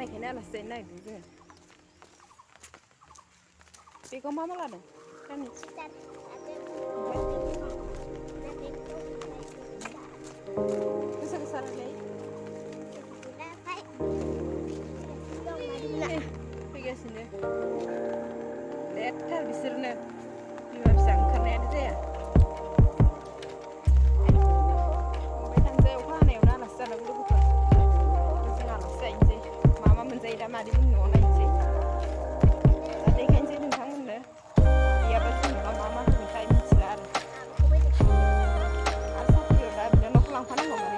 जानायखायनो आलासि जानो नागिरदों जोङो। बेगाव मा मा लादों? रानि गोसा गोसा रायलाय फैगासिनो लेथथार बिसोरनो बिमा फिसा ओंखारनायानो जाया। थांबाय थानोसै अखा हानायावनो आलासि जानांगौ लोगोफोर। जों आलासि जाहैनोसै मा मा मोनजायो दा मादैमोननि न'आव नायनोसै। दा देखायनोसै नोंथांमोननो गैयाबा जेनेबा मा मा होगोनथाय मिथिला आरो साख्रियाव दा बिनानावखौ लांफानांगौ माने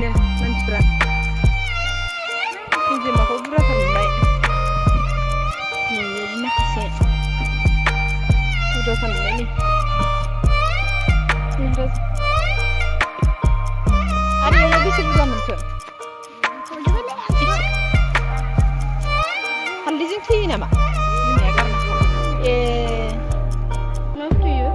गासिनो मानसिफ्रा गांजेमाखौ बुरजाथार मोनबाय नै माखासे बुरजाथार मोनबाय नै आरो बेयावलाय बेसे बुरजा मोनखो हालदैजों थैयो नामा बिमाया गारना ए मायाव थैयो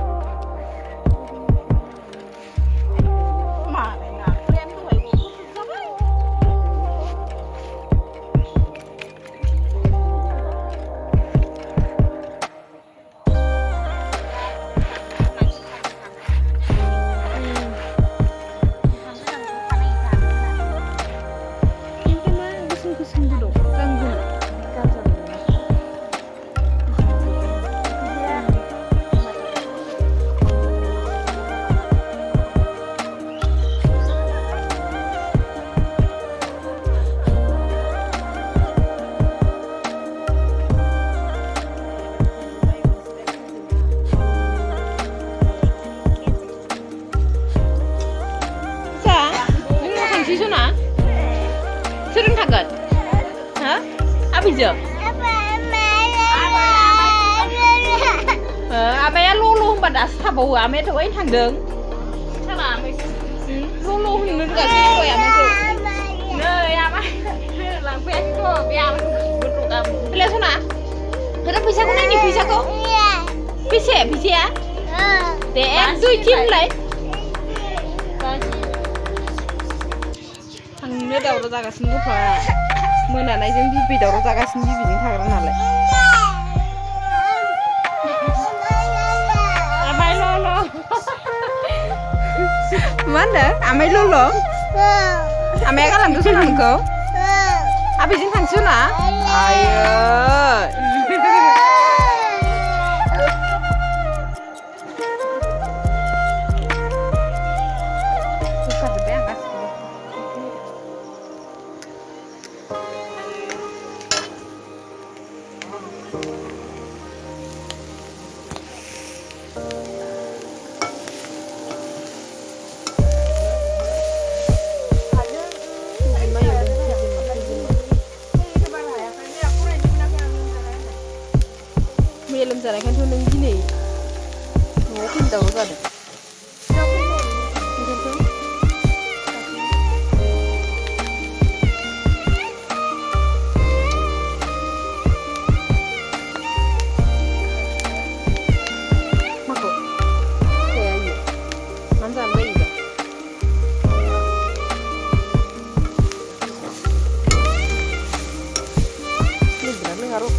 सोरजों थांगोन हा आबैजों आमाया ल' होनबा दासो थाबावो आमाया दहायनो थांदों ल' होननो रोगासिनो दहाय आमाखौ नै आमा लांफैयाखैथ' बे आमाखौ बेलाय सना होनो फैसाखौ नायनि फैसाखौ फैसाया दे 1 2 3 होनलाय थांनो दावराव जागासिनो गथ'आ मोनानायजों बिबै दावराव जागासिनो बिबैजों थाग्रा नालाय आमाय ल' मा होनदों आमाय ल' आमाया गालांदों सना नोंखौ आबैजों थांसै ना आयै मेलेम जानायखायनोथ' नों दिनै न'आव फैनो दावराव जादों माखौ जाया इयो मानो जानो बायो दा लोंगोना लोङा र'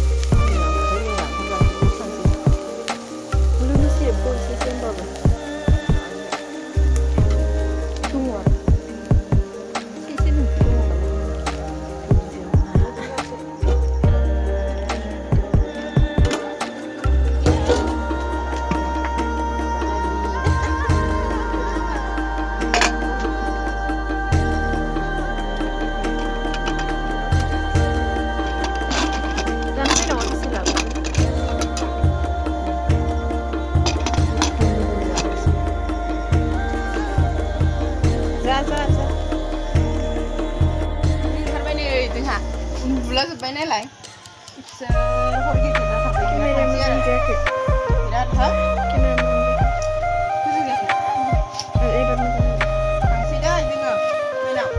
उन्दुला जोब्बाय नालाय बिसोर हर गेजेर जाथारबाय बिराद हा थांसै दै जोङो मोनाव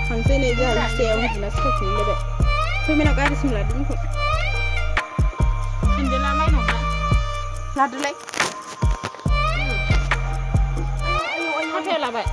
थांसै नै जोंहा सायाव उन्दुना सिखावफिनलायबाय फैमेनाव गारिसिम लादो जोंखौ सेन्देला माइनाव लादोलाय हाथायाव लाबाय